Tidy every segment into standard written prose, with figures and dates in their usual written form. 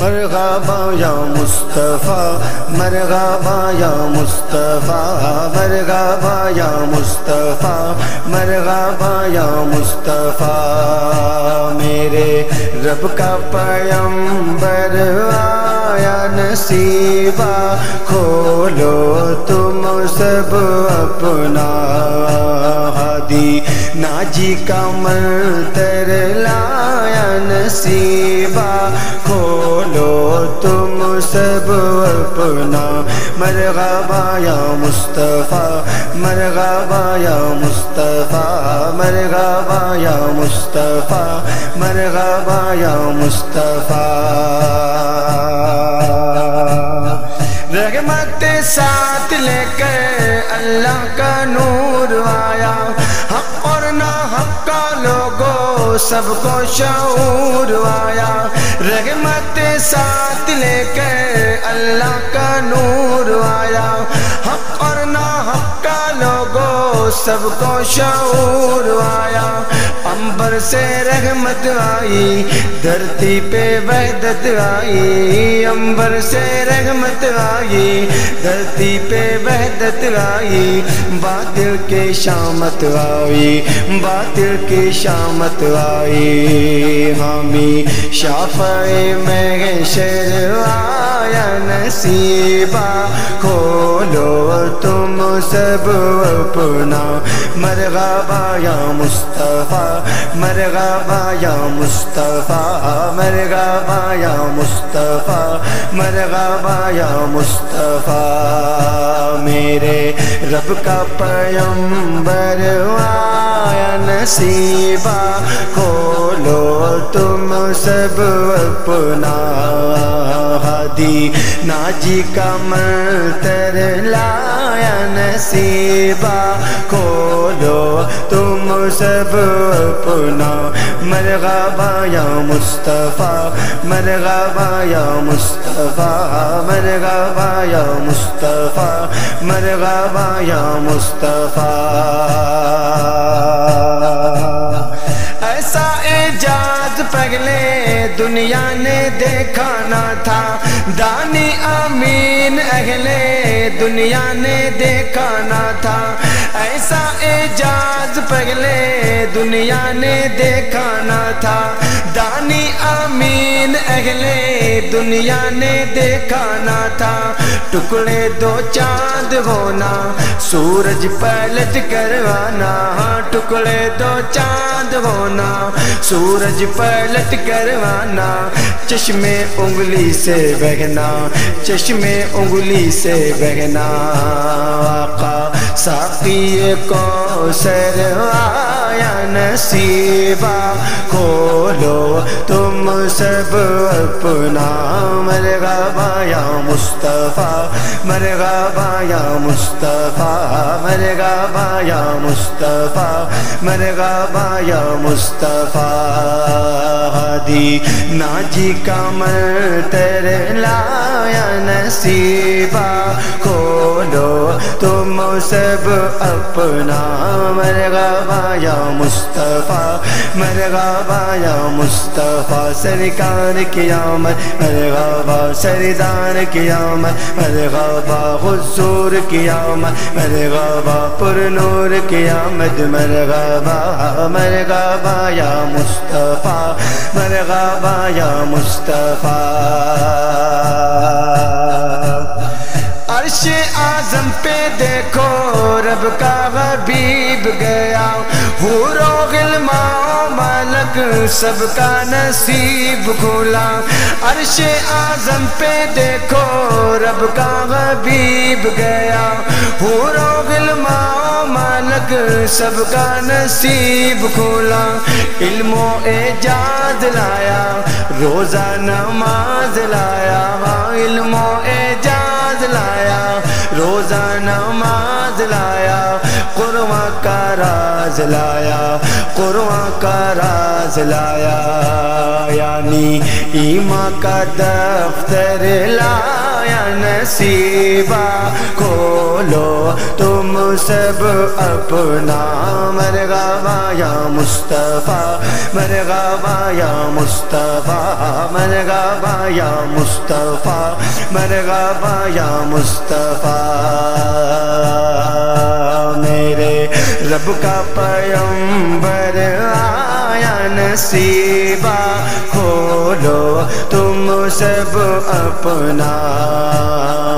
مرحبا یا مصطفیٰ مرحبا یا مصطفیٰ مرحبا یا مصطفیٰ مرحبا یا مصطفیٰ میرے رب کا پیغمبر آیا نصیبہ کھولو تم سب اپنا ہادی ناجی کا منتر لایا نصیبہ کھولو تم سب اپنا مرحبا یا مصطفیٰ مرحبا یا مصطفیٰ مرحبا یا مصطفیٰ مرحبا یا مصطفیٰ رحمت ساتھ لے کر اللہ کا نور آیا حق اور ناحق کا لوگوں سب کو شعور آیا رحمت ساتھ لے کر اللہ کا نور آیا حق اور ناحق کا لوگوں سب کو شعور آیا عنبر سے رحمت آئی دھرتی پہ وحدت آئی عنبر سے رحمت آئی دھرتی پہ وحدت آئی باطل کی شامت آئی باطل کی شامت آئی حامی شافع محشر آیا نصیبہ کھولو تم سب اپنا مرحبا یا مصطفیٰ مرحبا یا مصطفیٰ مرحبا یا مصطفیٰ مرحبا یا مصطفیٰ میرے رب کا پیغمبر آیا نصیبہ کھولو تم سب اپنا ہادی ناجی کا منتر لایا نصیبہ کھولو تم سب اپنا مرحبا یا مصطفیٰ مرحبا یا مصطفیٰ مرحبا یا مصطفیٰ مرحبا یا مصطفیٰ ایسا اعجاز پہلے دنیا نے دیکھا نہ تھا دانی امین اہل دنیا نے دیکھا نہ تھا ایسا اعجاز پہلے دنیا نے دیکھا نہ تھا دانی امین اہل دنیا نے دیکھا نہ تھا ٹکڑے دو چاند ہونا سورج پلٹ کروانا ٹکڑے دو چاند ہونا سورج پلٹ کروانا چشمے انگلی سے بہنا چشمے انگلی سے بہنا آقا ساقی کوثر آیا نصیبہ کھولو تم سب اپنا مرحبا یا مصطفیٰ مرحبا یا مصطفیٰ مرحبا یا مصطفیٰ مرحبا یا مصطفیٰ ہادی ناجی کا منتر لایا نصیبہ کھولو تم سب اپنا مرحبا یا مصطفیٰ مرحبا یا مصطفیٰ سرکار کی آمد مرحبا سردار کی آمد مرحبا حضور کی آمد مرحبا پر نور کی آمد مرحبا مرحبا یا مصطفیٰ مرحبا یا مصطفیٰ عرش اعظم پہ دیکھو رب کا حبیب گیا حور و غلمان ملک سب کا نصیب کھولا عرش اعظم پہ دیکھو رب کا حبیب گیا حور و غلمان ملک سب کا نصیب کھولا علم و اعجاز لایا روزہ نماز لایا علم و اعجاز لایا روزہ نماز لایا قرآن کا راز لایا قرآن کا راز لایا یعنی ایمان کا دفتر لایا نصیبہ کھولو تم سب اپنا مرحبا یا مصطفیٰ مرحبا یا مصطفیٰ مرحبا یا مصطفیٰ مرحبا یا مصطفیٰ میرے رب کا پیغمبر آیا نصیبہ کھولو تم سب اپنا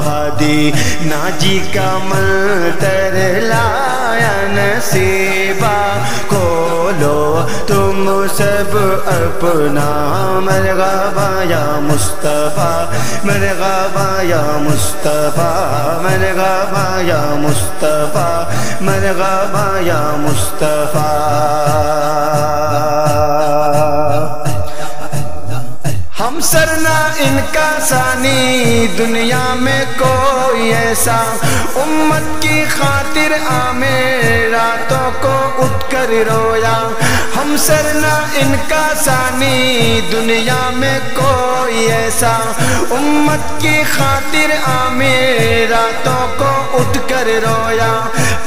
ہادی ناجی کا منتر لایا نصیبہ کھولو تم سب اپنا مرحبا یا مصطفیٰ مرحبا یا مصطفیٰ مرحبا یا مصطفیٰ مرحبا یا مصطفیٰ ہم سرنا ان کا ثانی دنیا میں کوئی ایسا امت کی خاطر عامر راتوں کو اٹھ کر رویا ہم سرنا ان کا ثانی دنیا میں کوئی ایسا امت کی خاطر عامر راتوں کو اٹھ کر رویا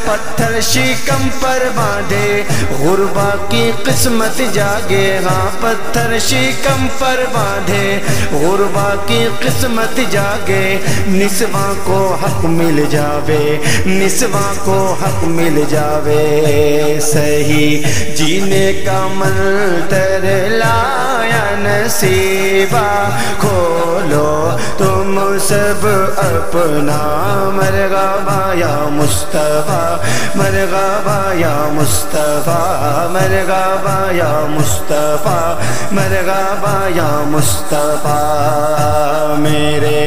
پتھر شکم پر باندھے غربا کی قسمت جاگے ہاں پتھر شکم پر باندھے غربا کی قسمت جاگے نسواں کو حق مل جاوے نسواں کو حق مل جاوے صحیح جینے کا منتر لایا نصیبہ کھولو تم سب اپنا مرحبا یا مصطفیٰ مرحبا یا مصطفیٰ مرحبا یا مصطفیٰ مرحبا یا مصطفیٰ میرے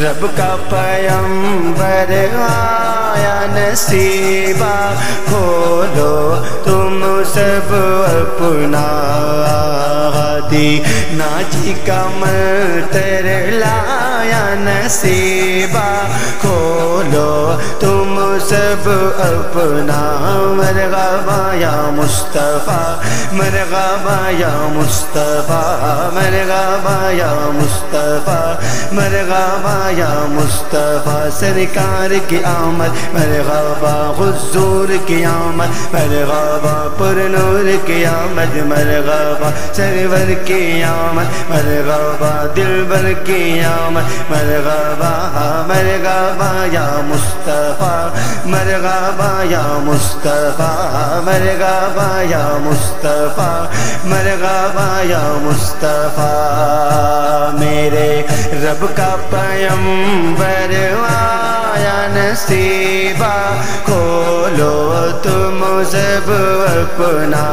رب کا پیغمبر آیا نصیبہ کھولو تم سب اپنا ہادی ناجی کا منتر لایا نصیبہ کھولو تم سب اپنا مرحبا یا مصطفیٰ مرحبا یا مصطفیٰ مرحبا یا مصطفیٰ مرحبا یا مصطفیٰ سرکار کی آمد مرحبا حضور کی آمد مرحبا پر نور کی آمد مرحبا سرور کی آمد مرحبا دلبر کی آمد مرحبا مرحبا یا مصطفیٰ مرحبا یا مصطفیٰ مرحبا یا مصطفیٰ مرحبا یا مصطفیٰ میرے رب کا پیغمبر آیا نصیبہ کھولو تم سب اپنا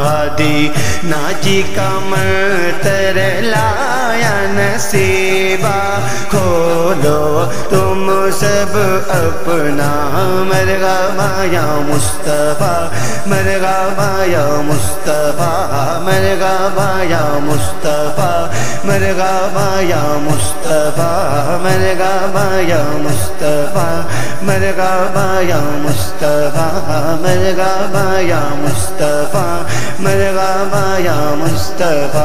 ہادی ناجی کا منتر لایا نصیبہ کھولو تم سب اپنا مرحبا یا مصطفیٰ مرحبا یا مصطفیٰ مرحبا یا مصطفیٰ مرحبا یا مصطفیٰ مرحبا یا مصطفیٰ مرحبا یا مصطفیٰ مرحبا یا مصطفیٰ مرحبا یا مصطفیٰ